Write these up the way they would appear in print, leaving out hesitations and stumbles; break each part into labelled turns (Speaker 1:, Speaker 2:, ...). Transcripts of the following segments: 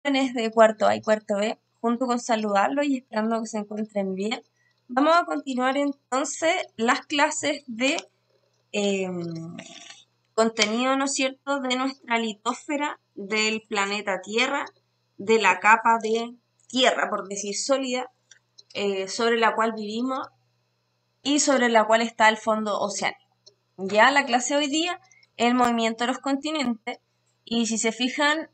Speaker 1: jóvenes de cuarto A y cuarto B, junto con saludarlos y esperando que se encuentren bien, vamos a continuar entonces las clases de contenido, ¿no es cierto?, de nuestra litosfera, del planeta Tierra, de la capa de tierra, por decir sólida, sobre la cual vivimos y sobre la cual está el fondo oceánico. Ya la clase de hoy día es el movimiento de los continentes, y si se fijan,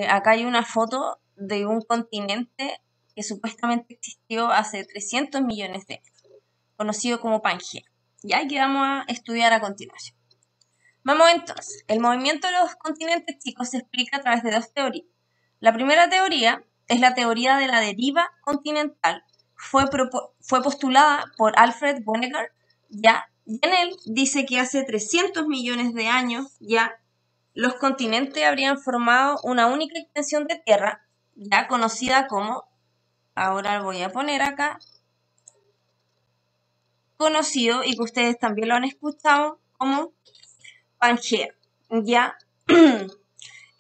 Speaker 1: acá hay una foto de un continente que supuestamente existió hace 300 millones de años, conocido como Pangea, ya que vamos a estudiar a continuación. Vamos entonces, el movimiento de los continentes, chicos, se explica a través de dos teorías. La primera teoría es la teoría de la deriva continental. Fue postulada por Alfred Wegener, ya, y en él dice que hace 300 millones de años ya los continentes habrían formado una única extensión de tierra, ya conocida como, ahora voy a poner acá, conocido, y que ustedes también lo han escuchado, como Pangea, ya.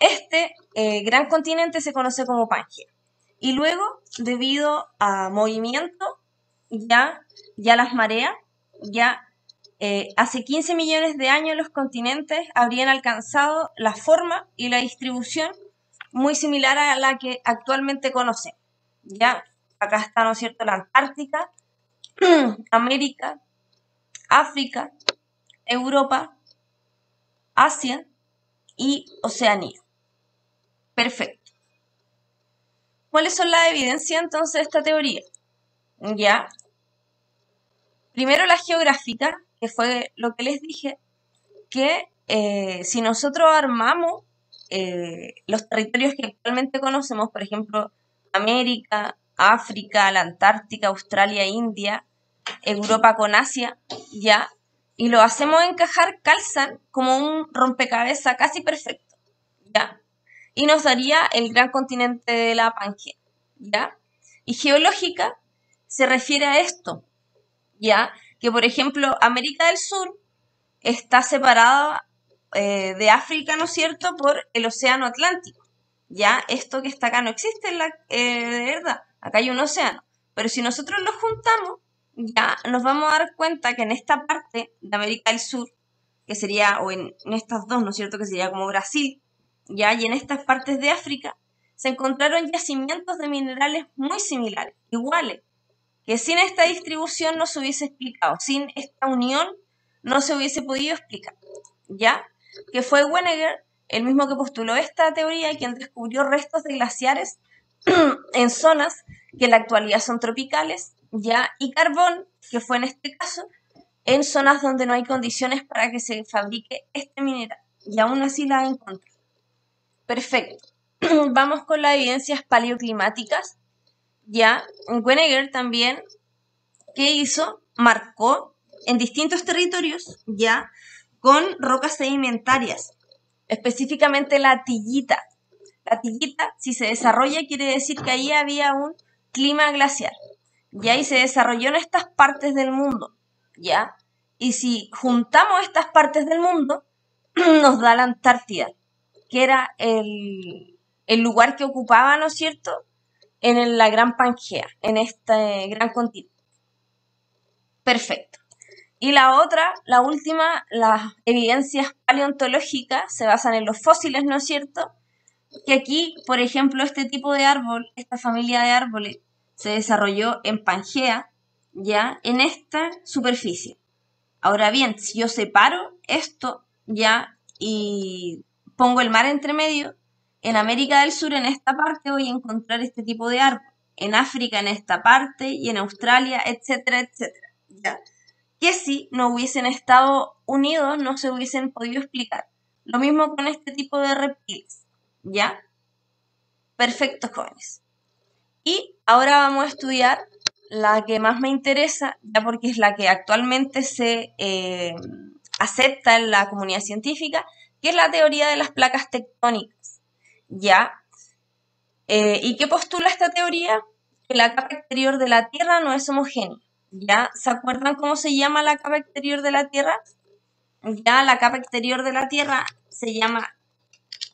Speaker 1: Este gran continente se conoce como Pangea. Y luego, debido a movimiento, ya las mareas, ya hace 15 millones de años los continentes habrían alcanzado la forma y la distribución muy similar a la que actualmente conocemos. Ya acá está, ¿no es cierto?, la Antártica, América, África, Europa, Asia y Oceanía. Perfecto. ¿Cuáles son las evidencias entonces de esta teoría? Ya. Primero la geográfica, que fue lo que les dije, que si nosotros armamos los territorios que actualmente conocemos, por ejemplo, América, África, la Antártica, Australia, India, Europa con Asia, ya, y lo hacemos encajar, calzan como un rompecabezas casi perfecto, ya, y nos daría el gran continente de la Pangea, ya. Y geológica se refiere a esto, ya, que por ejemplo América del Sur está separada de África, ¿no es cierto?, por el océano Atlántico. Ya, esto que está acá no existe de verdad, acá hay un océano. Pero si nosotros lo juntamos, ya nos vamos a dar cuenta que en esta parte de América del Sur, que sería, o en estas dos, ¿no es cierto?, que sería como Brasil, ya, y en estas partes de África, se encontraron yacimientos de minerales muy similares, iguales, que sin esta distribución no se hubiese explicado, sin esta unión no se hubiese podido explicar, ¿ya? Que fue Wegener, el mismo que postuló esta teoría y quien descubrió restos de glaciares en zonas que en la actualidad son tropicales, ¿ya? Y carbón, que fue en este caso, en zonas donde no hay condiciones para que se fabrique este mineral, y aún así la encontró. Perfecto. Vamos con las evidencias paleoclimáticas, ¿ya? Wegener también, ¿qué hizo? Marcó en distintos territorios, ya, con rocas sedimentarias, específicamente la tillita. La tillita, si se desarrolla, quiere decir que ahí había un clima glacial, ya, y se desarrolló en estas partes del mundo, ya, y si juntamos estas partes del mundo, nos da la Antártida, que era el lugar que ocupaba, ¿no es cierto?, en la Gran Pangea, en este gran continente. Perfecto. Y la otra, la última, las evidencias paleontológicas se basan en los fósiles, ¿no es cierto? Que aquí, por ejemplo, este tipo de árbol, esta familia de árboles, se desarrolló en Pangea, ya, en esta superficie. Ahora bien, si yo separo esto, ya, y pongo el mar entre medio, en América del Sur, en esta parte, voy a encontrar este tipo de árbol. En África, en esta parte, y en Australia, etcétera, etcétera, ya. Que si no hubiesen estado unidos, no se hubiesen podido explicar. Lo mismo con este tipo de reptiles, ¿ya? Perfectos, jóvenes. Y ahora vamos a estudiar la que más me interesa, ya porque es la que actualmente se acepta en la comunidad científica, que es la teoría de las placas tectónicas, ¿ya? ¿Y qué postula esta teoría? Que la capa exterior de la Tierra no es homogénea, ¿ya? ¿Se acuerdan cómo se llama la capa exterior de la Tierra? Ya, la capa exterior de la Tierra se llama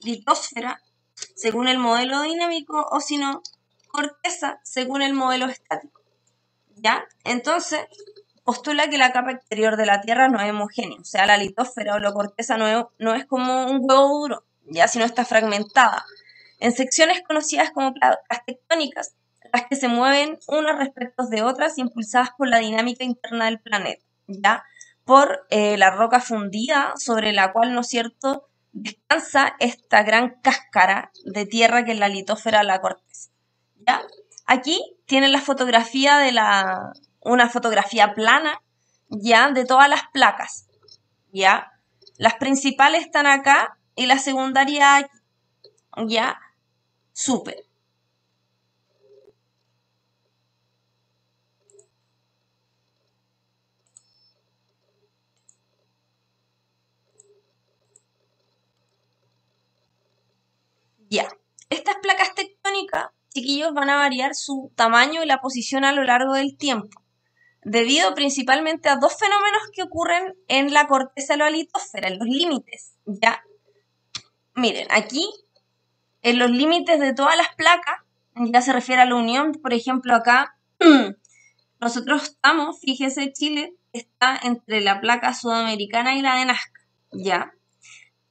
Speaker 1: litosfera, según el modelo dinámico, o si no, corteza según el modelo estático. ¿Ya? Entonces, postula que la capa exterior de la Tierra no es homogénea, o sea, la litósfera o la corteza no es como un huevo duro, ya, sino está fragmentada en secciones conocidas como placas tectónicas, las que se mueven unas respecto de otras, impulsadas por la dinámica interna del planeta, ya, por la roca fundida sobre la cual, ¿no es cierto?, descansa esta gran cáscara de tierra que es la litósfera o la corteza, ¿ya? Aquí tienen la fotografía una fotografía plana, ya, de todas las placas, ya. Las principales están acá y la secundaria aquí, ya. Súper. Ya. Estas placas tectónicas, chiquillos, van a variar su tamaño y la posición a lo largo del tiempo, debido principalmente a dos fenómenos que ocurren en la corteza de la litósfera, en los límites, ¿ya? Miren, aquí, en los límites de todas las placas, ya se refiere a la unión, por ejemplo, acá, nosotros estamos, fíjese, Chile está entre la placa sudamericana y la de Nazca, ¿ya?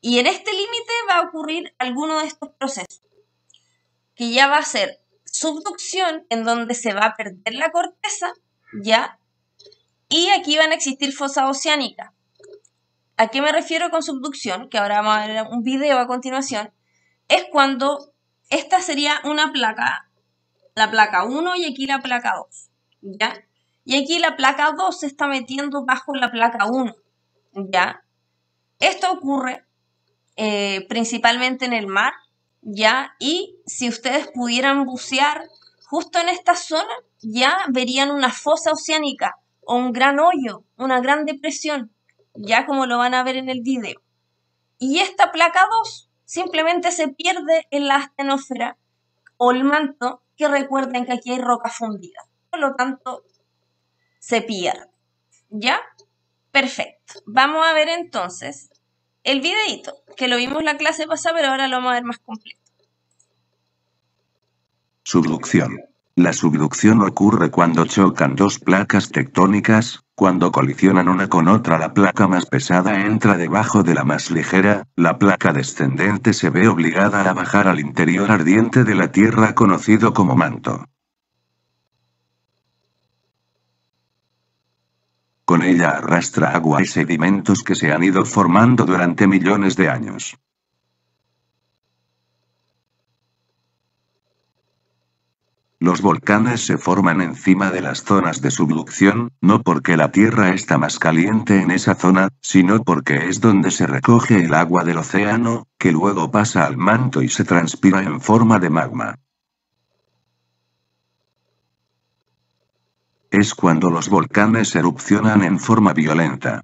Speaker 1: Y en este límite va a ocurrir alguno de estos procesos, que ya va a ser subducción, en donde se va a perder la corteza, ¿ya? Y aquí van a existir fosas oceánicas. ¿A qué me refiero con subducción? Que ahora vamos a ver un video a continuación. Es cuando esta sería una placa, la placa 1 y aquí la placa 2, ¿ya? Y aquí la placa 2 se está metiendo bajo la placa 1, ¿ya? Esto ocurre principalmente en el mar, ¿ya? Y si ustedes pudieran bucear justo en esta zona, ya verían una fosa oceánica o un gran hoyo, una gran depresión, ya como lo van a ver en el video. Y esta placa 2 simplemente se pierde en la astenosfera o el manto, que recuerden que aquí hay roca fundida. Por lo tanto, se pierde. ¿Ya? Perfecto. Vamos a ver entonces el videito, que lo vimos la clase pasada, pero ahora lo vamos a ver más completo.
Speaker 2: Subducción. La subducción ocurre cuando chocan dos placas tectónicas. Cuando colisionan una con otra, la placa más pesada entra debajo de la más ligera, la placa descendente se ve obligada a bajar al interior ardiente de la Tierra conocido como manto. Con ella arrastra agua y sedimentos que se han ido formando durante millones de años. Los volcanes se forman encima de las zonas de subducción, no porque la Tierra está más caliente en esa zona, sino porque es donde se recoge el agua del océano, que luego pasa al manto y se transpira en forma de magma. Es cuando los volcanes erupcionan en forma violenta.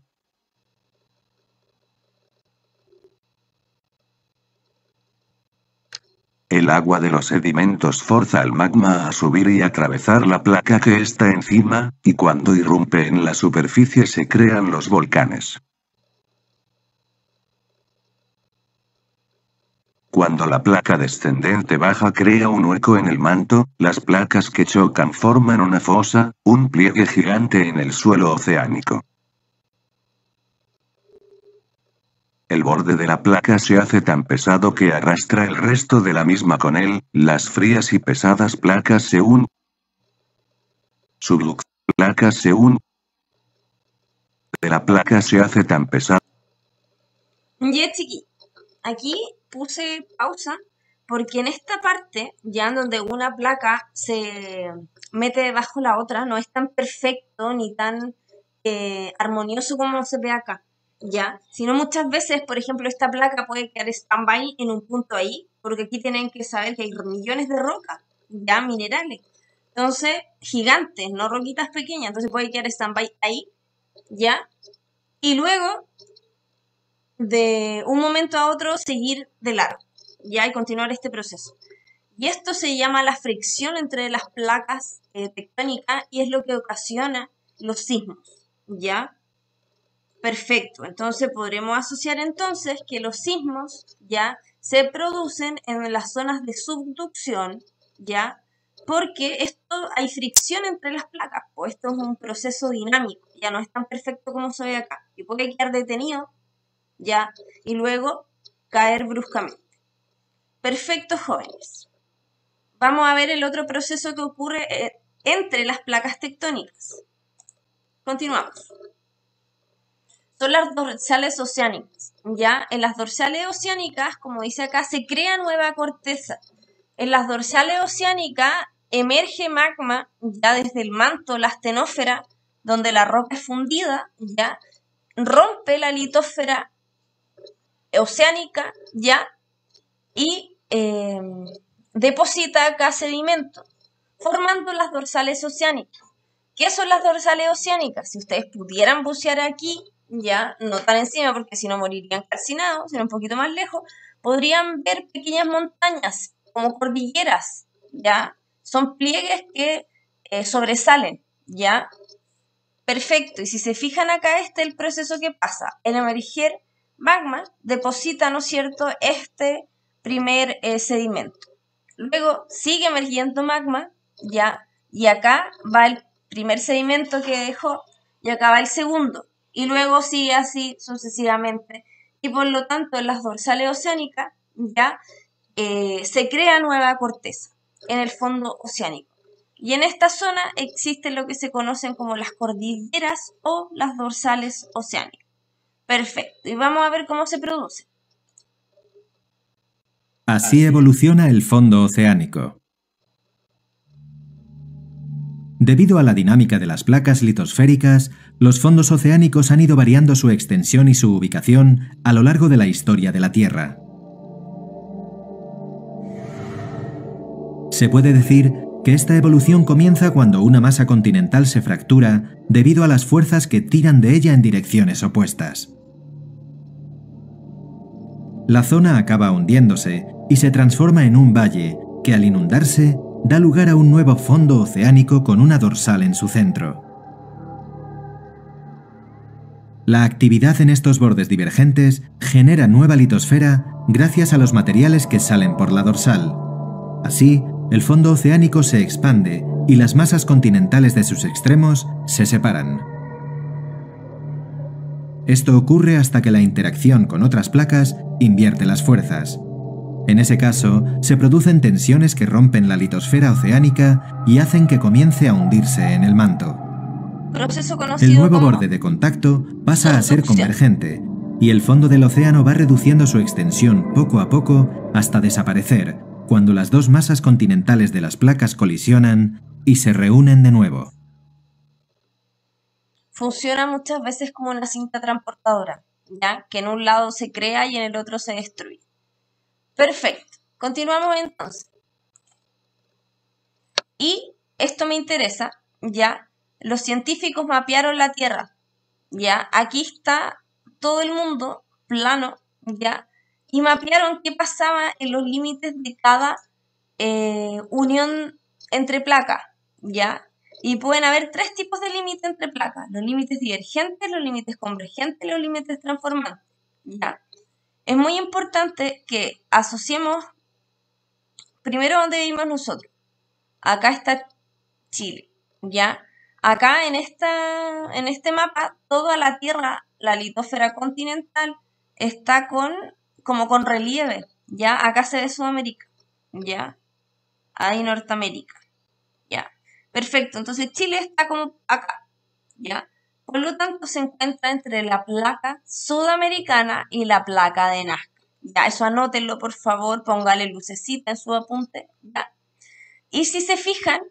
Speaker 2: El agua de los sedimentos forza al magma a subir y atravesar la placa que está encima, y cuando irrumpe en la superficie se crean los volcanes. Cuando la placa descendente baja crea un hueco en el manto, las placas que chocan forman una fosa, un pliegue gigante en el suelo oceánico. El borde de la placa se hace tan pesado que arrastra el resto de la misma con él, las frías y pesadas placas se unen. Subducción. Placas se unen. De la placa se hace tan pesado.
Speaker 1: Ya, chiqui, aquí puse pausa porque en esta parte, ya donde una placa se mete debajo la otra, no es tan perfecto ni tan armonioso como se ve acá, ya, sino muchas veces, por ejemplo, esta placa puede quedar stand-by en un punto ahí, porque aquí tienen que saber que hay millones de rocas, ya, minerales, entonces, gigantes, no roquitas pequeñas, entonces puede quedar stand-by ahí, ya, y luego de un momento a otro seguir de largo, ya, y continuar este proceso. Y esto se llama la fricción entre las placas tectónicas y es lo que ocasiona los sismos, ¿ya? Perfecto, entonces podremos asociar entonces que los sismos, ¿ya?, se producen en las zonas de subducción, ¿ya? Porque hay fricción entre las placas, pues esto es un proceso dinámico, ya no es tan perfecto como se ve acá, y puede quedar detenido, ¿ya? Y luego caer bruscamente. Perfecto, jóvenes. Vamos a ver el otro proceso que ocurre entre las placas tectónicas. Continuamos. Son las dorsales oceánicas, ¿ya? En las dorsales oceánicas, como dice acá, se crea nueva corteza. En las dorsales oceánicas emerge magma ya desde el manto, la astenósfera, donde la roca es fundida, ya rompe la litósfera oceánica, ya, y deposita acá sedimento, formando las dorsales oceánicas. ¿Qué son las dorsales oceánicas? Si ustedes pudieran bucear aquí, ya, no tan encima porque si no morirían calcinados, sino un poquito más lejos, podrían ver pequeñas montañas como cordilleras, ya, son pliegues que sobresalen, ya. Perfecto, y si se fijan acá, este es el proceso que pasa. El emerger magma deposita, ¿no es cierto?, este primer sedimento. Luego sigue emergiendo magma, ya, y acá va el primer sedimento que dejó, y acá va el segundo, y luego sigue así sucesivamente. Y por lo tanto, en las dorsales oceánicas, ya, se crea nueva corteza en el fondo oceánico. Y en esta zona existen lo que se conocen como las cordilleras o las dorsales oceánicas. Perfecto. Y vamos a ver cómo se produce.
Speaker 3: Así evoluciona el fondo oceánico. Debido a la dinámica de las placas litosféricas, los fondos oceánicos han ido variando su extensión y su ubicación a lo largo de la historia de la Tierra. Se puede decir que esta evolución comienza cuando una masa continental se fractura debido a las fuerzas que tiran de ella en direcciones opuestas. La zona acaba hundiéndose y se transforma en un valle que, al inundarse, da lugar a un nuevo fondo oceánico con una dorsal en su centro. La actividad en estos bordes divergentes genera nueva litosfera gracias a los materiales que salen por la dorsal. Así, el fondo oceánico se expande y las masas continentales de sus extremos se separan. Esto ocurre hasta que la interacción con otras placas invierte las fuerzas. En ese caso, se producen tensiones que rompen la litosfera oceánica y hacen que comience a hundirse en el manto.
Speaker 1: Proceso conocido
Speaker 3: El nuevo
Speaker 1: como
Speaker 3: borde de contacto pasa a ser
Speaker 1: subducción.
Speaker 3: convergente, y el fondo del océano va reduciendo su extensión poco a poco hasta desaparecer, cuando las dos masas continentales de las placas colisionan y se reúnen de nuevo.
Speaker 1: Funciona muchas veces como una cinta transportadora, ¿ya? Que en un lado se crea y en el otro se destruye. Perfecto. Continuamos entonces. Y esto me interesa, ¿ya? Los científicos mapearon la Tierra, ¿ya? Aquí está todo el mundo plano, ¿ya? Y mapearon qué pasaba en los límites de cada unión entre placas, ¿ya? Y pueden haber tres tipos de límites entre placas: los límites divergentes, los límites convergentes y los límites transformantes, ¿ya? Es muy importante que asociemos primero donde vivimos nosotros. Acá está Chile, ¿ya? Acá en este mapa, toda la Tierra, la litósfera continental, está como con relieve, ¿ya? Acá se ve Sudamérica, ¿ya? Ahí Norteamérica, ¿ya? Perfecto, entonces Chile está como acá, ¿ya? Por lo tanto, se encuentra entre la placa sudamericana y la placa de Nazca. Ya, eso anótenlo, por favor, póngale lucecita en su apunte, ¿ya? Y si se fijan,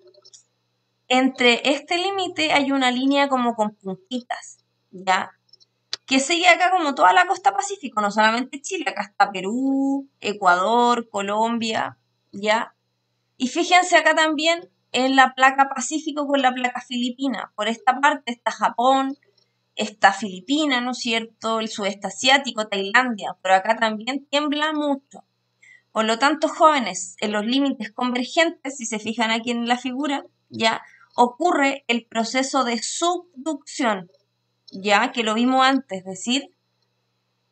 Speaker 1: entre este límite hay una línea como con puntitas, ¿ya? Que sigue acá como toda la costa pacífico, no solamente Chile, acá está Perú, Ecuador, Colombia, ¿ya? Y fíjense acá también en la placa Pacífico con la placa Filipina. Por esta parte está Japón, está Filipinas, ¿no es cierto? El sudeste asiático, Tailandia. Por acá también tiembla mucho. Por lo tanto, jóvenes, en los límites convergentes, si se fijan aquí en la figura, ya ocurre el proceso de subducción, ya que lo vimos antes, es decir,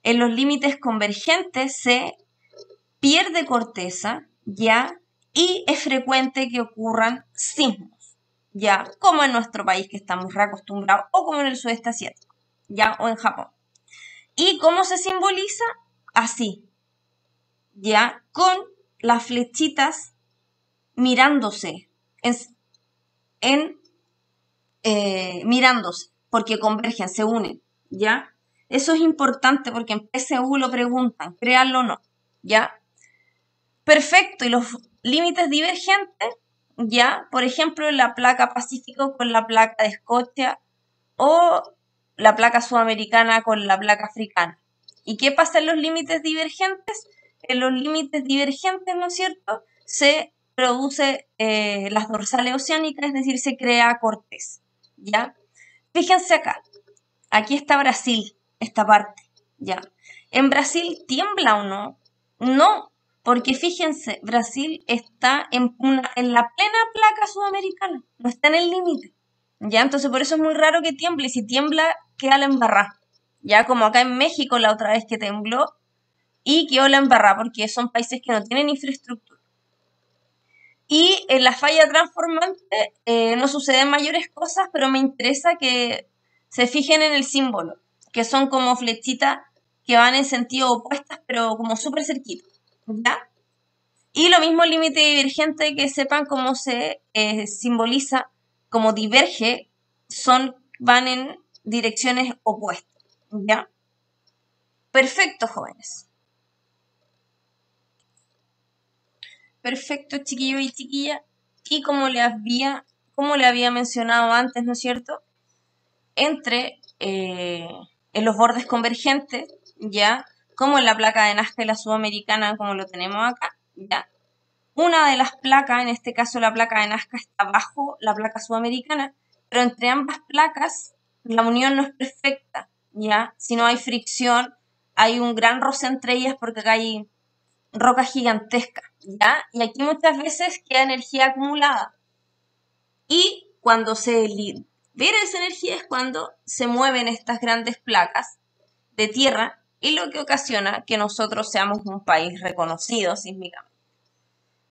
Speaker 1: en los límites convergentes se pierde corteza, ¿ya? Y es frecuente que ocurran sismos, ¿ya? Como en nuestro país que estamos reacostumbrados, o como en el sudeste asiático, ¿ya? O en Japón. ¿Y cómo se simboliza? Así, ¿ya? Con las flechitas mirándose, mirándose, porque convergen, se unen, ¿ya? Eso es importante porque en PSU lo preguntan, créanlo o no, ¿ya? Perfecto, y los límites divergentes, ¿ya? Por ejemplo, la placa Pacífico con la placa de Escocia o la placa sudamericana con la placa africana. ¿Y qué pasa en los límites divergentes? En los límites divergentes, ¿no es cierto?, se produce las dorsales oceánicas, es decir, se crea corteza, ¿ya? Fíjense acá, aquí está Brasil, esta parte, ¿ya? ¿En Brasil tiembla o no? No, porque fíjense, Brasil está en la plena placa sudamericana, no está en el límite, ¿ya? Entonces por eso es muy raro que tiemble, y si tiembla, queda la embarrada, ¿ya? Como acá en México la otra vez que tembló, y quedó la embarrada, porque son países que no tienen infraestructura. Y en la falla transformante no suceden mayores cosas, pero me interesa que se fijen en el símbolo, que son como flechitas que van en sentido opuestas, pero como súper cerquitos, ¿ya? Y lo mismo el límite divergente, que sepan cómo se simboliza, como diverge, van en direcciones opuestas, ¿ya? Perfecto, jóvenes. Perfecto, chiquillos y chiquillas. Y como le había mencionado antes, ¿no es cierto?, en los bordes convergentes, ¿ya?, como en la placa de Nazca y la sudamericana, como lo tenemos acá, ¿ya? Una de las placas, en este caso la placa de Nazca, está bajo la placa sudamericana, pero entre ambas placas la unión no es perfecta, ¿ya? Si no hay fricción, hay un gran roce entre ellas porque acá hay roca gigantesca, ¿ya? Y aquí muchas veces queda energía acumulada. Y cuando se libera esa energía es cuando se mueven estas grandes placas de tierra, y lo que ocasiona que nosotros seamos un país reconocido sísmicamente.